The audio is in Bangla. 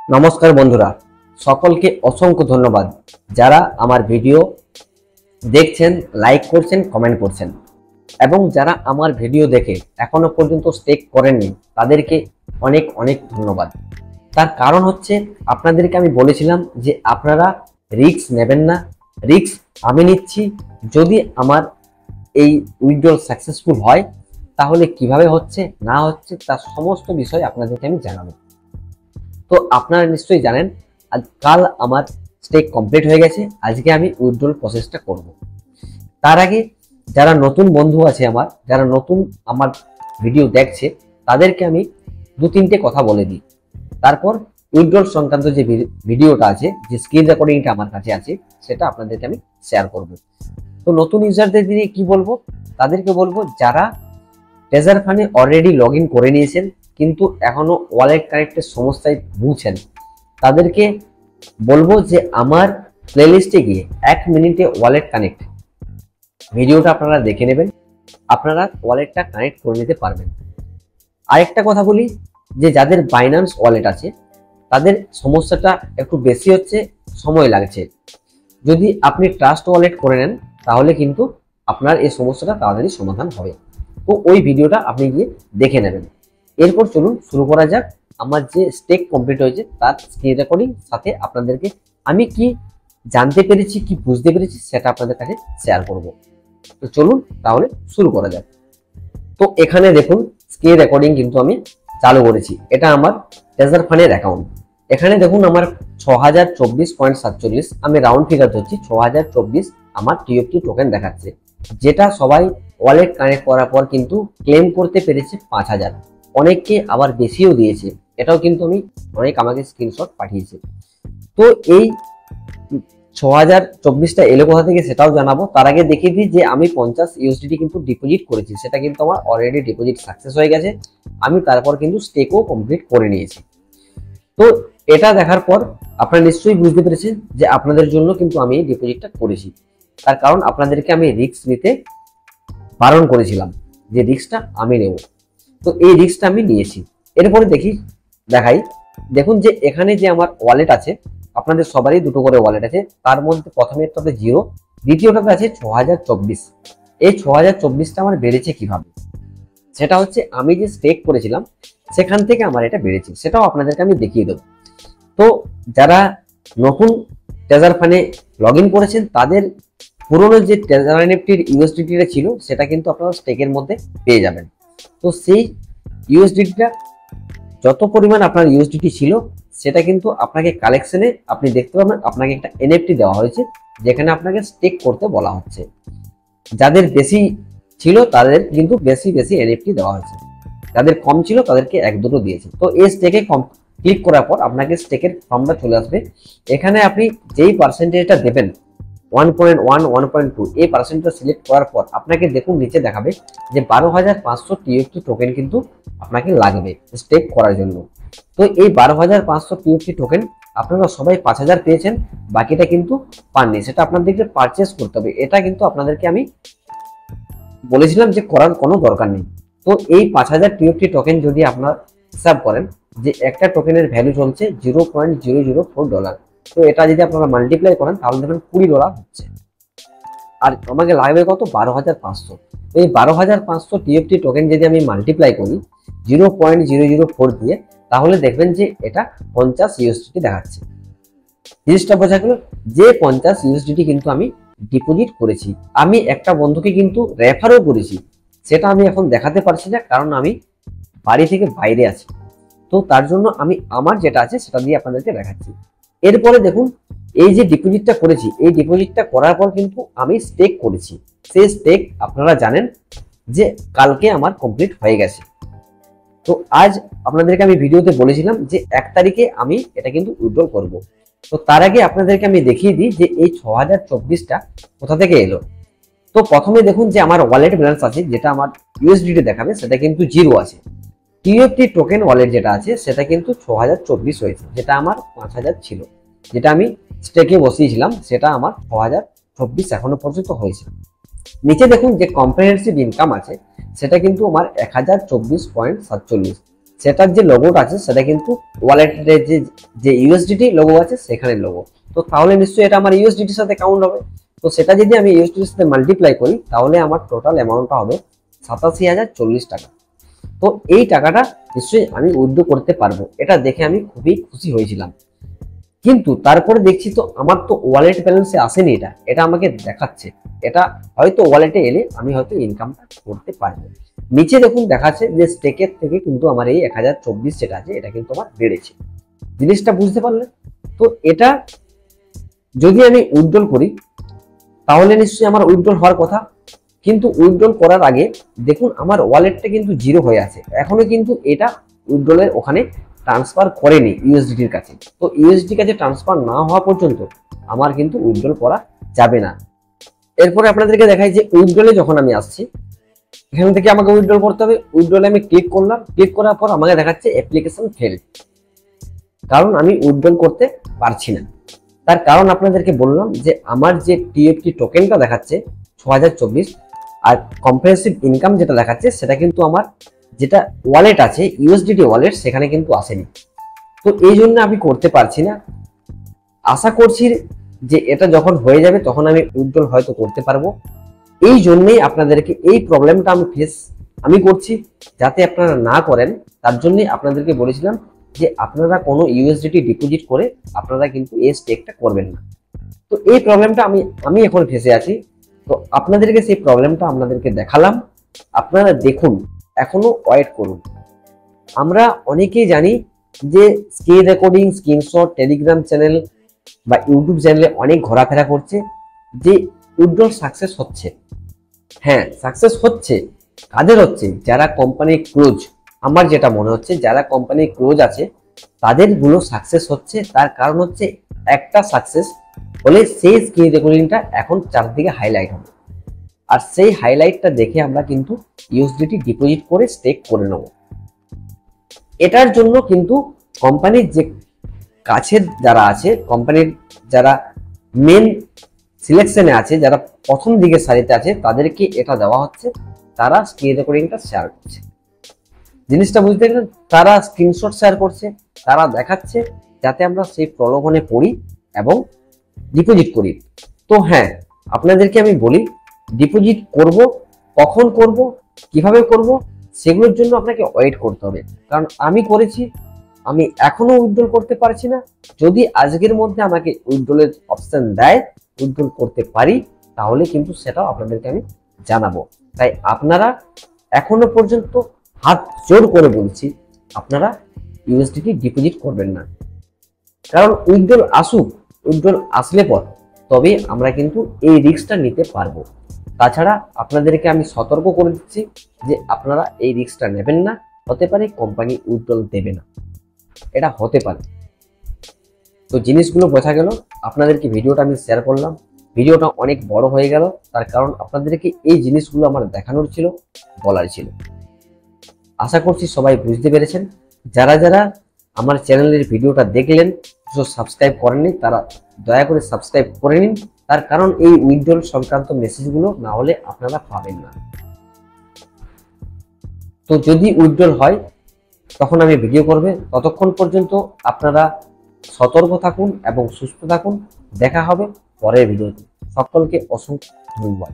নমস্কার বন্ধুরা, সকলকে অসংখ্য ধন্যবাদ যারা আমার ভিডিও দেখছেন, লাইক করছেন, কমেন্ট করছেন এবং যারা আমার ভিডিও দেখে এখনো পর্যন্ত স্টেক করেননি তাদেরকে অনেক অনেক ধন্যবাদ। তার কারণ হচ্ছে আপনাদেরকে আমি বলেছিলাম যে আপনারা রিস্ক নেবেন না, রিস্ক আমি নিচ্ছি। যদি আমার এই উইথড্রল সাকসেসফুল হয় তাহলে কিভাবে হচ্ছে না হচ্ছে তার সমস্ত বিষয় আপনাদেরকে আমি জানাবো। তো আপনারা নিশ্চয়ই জানেন কাল আমার স্টেক কমপ্লিট হয়ে গেছে, আজকে আমি উইথড্রল প্রসেসটা করব। তার আগে যারা নতুন বন্ধু আছে যারা নতুন আমার ভিডিও দেখছে তাদেরকে আমি দু তিনটে কথা বলে দিই, তারপর উইথড্রল সংক্রান্ত যে ভিডিওটা আছে, যে স্ক্রিন রেকর্ডিংটা আমার কাছে আছে, সেটা আপনাদেরকে আমি শেয়ার করব। তো নতুন ইউজারদের দিয়ে কি বলবো, তাদেরকে বলবো যারা ট্রেজার ফান্ডে অলরেডি লগ ইন করে নিয়েছেন কিন্তু এখনো ওয়ালেট কানেক্টের সমস্যায় ভুগছেন, তাদেরকে বলবো যে আমার প্লেলিস্টে গিয়ে 1 মিনিটে ওয়ালেট কানেক্ট ভিডিওটা আপনারা দেখে নেবেন, আপনারা ওয়ালেটটা কানেক্ট করে নিতে পারবেন। আরেকটা কথা বলি যে যাদের বাইন্যান্স ওয়ালেট আছে তাদের সমস্যাটা একটু বেশি হচ্ছে, সময় লাগছে। যদি আপনি ট্রাস্ট ওয়ালেট করে নেন তাহলে কিন্তু আপনার এই সমস্যাটা তাড়াতাড়ি সমাধান হবে। তো ওই ভিডিওটা আপনি গিয়ে দেখে নেবেন। এরপর চলুন শুরু করা যাক। আমার যে স্টেক কমপ্লিট হয়েছে তার স্ক্রিন রেকর্ডিং সাথে আপনাদেরকে আমি কি জানতে পেরেছি, কি বুঝতে পেরেছি সেটা আপনাদের কাছে শেয়ার করব। তো চলুন তাহলে শুরু করা যাক। তো এখানে দেখুন স্ক্রিন রেকর্ডিং কিন্তু আমি চালু করেছি, এটা আমার ট্রেজার ফান্ডের অ্যাকাউন্ট। এখানে দেখুন আমার 6024.47, আমি রাউন্ড ফিগার ধরছি, 6024 আমার টিএফটি টোকেন দেখাচ্ছে, যেটা সবাই ওয়ালেট কানেক্ট করার পর কিন্তু ক্লেম করতে পেরেছে 5000, অনেককে আবার বেশিও দিয়েছে। এটাও কিন্তু অনেক আমাকে স্ক্রিনশট পাঠিয়েছে। তো এই 6024টা এলো কোথা থেকে সেটাও জানাবো। তার আগে দেখিয়ে দিই যে আমি 50 ইউএসডিটি কিন্তু ডিপোজিট করেছি, সেটা কিন্তু আমার অলরেডি ডিপোজিট সাকসেস হয়ে গেছে। আমি তারপর কিন্তু স্টেকও কমপ্লিট করে নিয়েছি। তো এটা দেখার পর আপনারা নিশ্চয়ই বুঝতে পেরেছেন যে আপনাদের জন্য কিন্তু আমি এই ডিপোজিটটা করেছি। তার কারণ আপনাদেরকে আমি রিস্ক নিতে বারণ করেছিলাম যে রিস্কটা আমি নেব। তো এই রিস্কটা আমি নিয়েছি। এরপরে দেখাই, দেখুন যে এখানে যে আমার ওয়ালেট আছে, আপনাদের সবারই দুটো করে ওয়ালেট আছে, তার মধ্যে প্রথমেরটাতে 0, দ্বিতীয়টাতে আছে 6024। এই 6024টা আমার বেড়েছে কিভাবে, সেটা হচ্ছে আমি যে স্টেক করেছিলাম সেখান থেকে আমার এটা বেড়েছে, সেটাও আপনাদেরকে আমি দেখিয়ে দেবো। তো যারা নতুন ট্রেজার ফান্ডে লগ ইন করেছেন তাদের পুরোনো যে ট্রেজার এনএফটির ইউএসডিটিটা ছিল সেটা কিন্তু আপনারা স্টেকের মধ্যে পেয়ে যাবেন। তো সেই ইউএসডিটিটা যত পরিমাণ আপনার ইউএসডিটি ছিল সেটা কিন্তু আপনাকে কালেকশনে আপনি দেখতে পাবেন, আপনাকে একটা এনএফটি দেওয়া হয়েছে যেখানে আপনাকে স্টেক করতে বলা হচ্ছে। যাদের বেশি ছিল তাদের কিন্তু বেশি বেশি এনএফটি দেওয়া হয়েছে, যাদের কম ছিল তাদেরকে 1-2 দিয়েছে। তো এই স্টেকে ক্লিক করার পর আপনাকে স্টেকের ফর্মটা চলে আসবে। এখানে আপনি যেই পার্সেন্টেজটা দেবেন 1.1, 1.2 এই পার্সেন্টটা সিলেক্ট করার পর আপনাকে দেখুন নিচে দেখাবে যে 12500 টিএফটি টোকেন কিন্তু আপনাকে লাগবে স্টেক করার জন্য। তো এই 12500 টিএফটি টোকেন আপনারা সবাই 5000 পেয়েছেন, বাকিটা কিন্তু পাননি, সেটা আপনাদেরকে পারচেস করতে হবে। এটা কিন্তু আপনাদেরকে আমি বলেছিলাম যে করার কোনো দরকার নেই। তো এই 5000 টিএফটি টোকেন যদি আপনারা হিসাব করেন যে একটা টোকেনের ভ্যালু চলছে $0.004, তো এটা যদি আপনারা মাল্টিপ্লাই করেন তাহলে দেখবেন $20 হচ্ছে। আর আমাকে লাগবে কত, 12500। এই 12500 টিএফটি টোকেন যদি আমি মাল্টিপ্লাই করি 0.004 দিয়ে, তাহলে দেখবেন যে এটা 50 ইউএসডিটি দেখাচ্ছে। জিনিসটা বোঝা গেল যে 50 ইউএসডিটি কিন্তু আমি ডিপোজিট করেছি। আমি একটা বন্ধুকে কিন্তু রেফারও করেছি, সেটা আমি এখন দেখাতে পারছি না কারণ আমি বাড়ি থেকে বাইরে আছি। তো তার জন্য আমি আমার যেটা আছে সেটা দিয়ে আপনাদেরকে দেখাচ্ছি। এরপরে দেখুন এই যে ডিপোজিটটা করেছি, এই ডিপোজিটটা করার পর কিন্তু আমি স্টেক করেছি। সেই স্টেক আপনারা জানেন যে কালকে আমার কমপ্লিট হয়ে গেছে। তো আজ আপনাদেরকে আমি ভিডিওতে বলেছিলাম যে 1 তারিখে আমি এটা কিন্তু উইথড্রল করব। তো তার আগে আপনাদেরকে আমি দেখিয়ে দিই যে এই 6024টা কোথা থেকে এলো। তো প্রথমে দেখুন যে আমার ওয়ালেট ব্যালেন্স আছে, যেটা আমার ইউএসডিটি দেখাবে সেটা কিন্তু 0 আছে। টিএফটি টোকেন ওয়ালেট যেটা আছে সেটা কিন্তু 6024 হয়েছে, যেটা আমার 5000 ছিল, যেটা আমি স্টেকে বসিয়েছিলাম সেটা আমার 6024 এখনো পর্যন্ত হয়েছে। নিচে দেখুন যে কম্প্রিহেনসিভ ইনকাম আছে সেটা কিন্তু আমার 1024.47, সেটার যে লোগোটা আছে সেটা কিন্তু ওয়ালেটের যে ইউএসডিটি লোগো আছে সেখানে লোগো। তো তাহলে নিশ্চয়ই এটা আমার ইউএসডিটির সাথে কাউন্ট হবে। তো সেটা যদি আমি ইউএসডিটির সাথে মাল্টিপ্লাই করি তাহলে আমার টোটাল অ্যামাউন্টটা হবে 87,040 টাকা। তো এই টাকাটা নিশ্চয়ই আমি উইথড্র করতে পারবো, এটা দেখে আমি খুবই খুশি হয়েছিলাম। কিন্তু তারপরে দেখছি তো আমার তো ওয়ালেট ব্যালেন্সে আসেনি, এটা আমাকে দেখাচ্ছে এটা হয়তো ওয়ালেটে এলে আমি হয়তো ইনকামটা করতে পারবো। নিচে দেখুন দেখাচ্ছে যে স্টেকের থেকে কিন্তু আমার এই 1024 যেটা আছে এটা কিন্তু আমার বেড়েছে। জিনিসটা বুঝতে পারলেন? তো এটা যদি আমি উইথড্রল করি তাহলে নিশ্চয়ই আমার উইথড্রল হওয়ার কথা, কিন্তু উইথড্রল করার আগে দেখুন আমার ওয়ালেটটা কিন্তু জিরো হয়ে আছে, এখনো কিন্তু এটা উইথড্রলের ওখানে ট্রান্সফার করেনি ইউএসডিটির কাছে। তো ইউএসডি কাছে ট্রান্সফার না হওয়া পর্যন্ত আমার কিন্তু উইথড্রল করা যাবে না। এরপরে আপনাদেরকে দেখাই যে উইথড্রলে যখন আমি আসছি এখান থেকে আমাকে উইথড্রল করতে হবে। উইথড্রলে আমি ক্লিক করলাম, ক্লিক করার পর আমাকে দেখাচ্ছে অ্যাপ্লিকেশন ফেল, কারণ আমি উইথড্রল করতে পারছি না। তার কারণ আপনাদেরকে বললাম যে আমার যে টিএফটি টোকেনটা দেখাচ্ছে 6024 আর কম্প্রেহেন্সিভ ইনকাম যেটা দেখাচ্ছে সেটা কিন্তু আমার যেটা ওয়ালেট আছে ইউএসডিটি ওয়ালেট সেখানে কিন্তু আসেনি। তো এই জন্য আমি করতে পারছি না। আশা করছি যে এটা যখন হয়ে যাবে তখন আমি উইথড্রল হয়তো করতে পারবো। এই জন্যই আপনাদেরকে এই প্রবলেমটা আমি করছি, যাতে আপনারা না করেন তার জন্যই আপনাদেরকে বলেছিলাম যে আপনারা কোনো ইউএসডিটি ডিপোজিট করে আপনারা কিন্তু এই স্টেকটা করবেন না। তো এই প্রবলেমটা আমি এখন ফেসে আছি। তো আপনাদেরকে সেই প্রবলেমটা আপনাদেরকে দেখালাম, আপনারা দেখুন, এখনো ওয়েট করুন। আমরা অনেকেই জানি যে screen recording, screenshot, Telegram channel বা ইউটিউব চ্যানেলে অনেক ঘোরাফেরা করছে যে উইথড্রল সাকসেস হচ্ছে। হ্যাঁ, সাকসেস হচ্ছে। কাদের হচ্ছে? যারা কোম্পানি ক্লোজ, আমার যেটা মনে হচ্ছে যারা কোম্পানি ক্লোজ আছে তাদের গুলো সাকসেস হচ্ছে। তার কারণ হচ্ছে একটা সাকসেস হলে সেই স্ক্রিন রেকর্ডিংটা এখন চারদিকে হাইলাইট হবে, আর সেই হাইলাইটটা দেখে আমরা কিন্তু ইউএসডিটি ডিপোজিট করে স্টেক করে নেব। এটার জন্য কিন্তু কোম্পানির যে কাছের যারা আছে, কোম্পানির যারা মেন সিলেকশনে আছে, যারা প্রথম দিকে সারিতে আছে, তাদেরকে এটা দেওয়া হচ্ছে, তারা স্ক্রিন রেকর্ডিংটা শেয়ার করছে। জিনিসটা বুঝতে গেলেন? তারা স্ক্রিনশট শেয়ার করছে, তারা দেখাচ্ছে, যাতে আমরা সেই প্রলোভনে পড়ি এবং ডিপোজিট করি। তো হ্যাঁ, আপনাদেরকে আমি বলি ডিপোজিট করব, কখন করব, কিভাবে করব, সেগুলোর জন্য আপনাকে ওয়েট করতে হবে। কারণ আমি করেছি, আমি এখনো উইথড্রল করতে পারছি না। যদি আজকের মধ্যে আমাকে উইথড্রলের অপশন দেয়, উইথড্রল করতে পারি, তাহলে কিন্তু সেটাও আপনাদেরকে আমি জানাবো। তাই আপনারা এখনো পর্যন্ত হাত জোর করে বলছি, আপনারা ইউএসডিটি ডিপোজিট করবেন না। কারণ উইথড্রল আসুক, উইথড্রল আসলে পর তবে আমরা কিন্তু এই রিস্কটা নিতে পারবো। তাছাড়া আপনাদেরকে আমি সতর্ক করে দিচ্ছি যে আপনারা এই রিস্কটা নেবেন না। হতে পারে কোম্পানি উইথড্রল দেবে না, এটা হতে পারে। তো জিনিসগুলো বোঝা গেল। আপনাদেরকে ভিডিওটা আমি শেয়ার করলাম, ভিডিওটা অনেক বড় হয়ে গেল, তার কারণ আপনাদেরকে এই জিনিসগুলো আমার দেখানোর ছিল, বলার ছিল। আশা করছি সবাই বুঝতে পেরেছেন। যারা যারা আমার চ্যানেলের ভিডিওটা দেখলেন, সাবস্ক্রাইব করেননি, তারা দয়া করে সাবস্ক্রাইব করে নিন। তার কারণ এই উইথড্রল সংক্রান্ত মেসেজগুলো না হলে আপনারা পাবেন না। তো যদি উইথড্রল হয় তখন আমি ভিডিও করবে। ততক্ষণ পর্যন্ত আপনারা সতর্ক থাকুন এবং সুস্থ থাকুন। দেখা হবে পরের ভিডিওতে। সকলকে অসংখ্য ধন্যবাদ।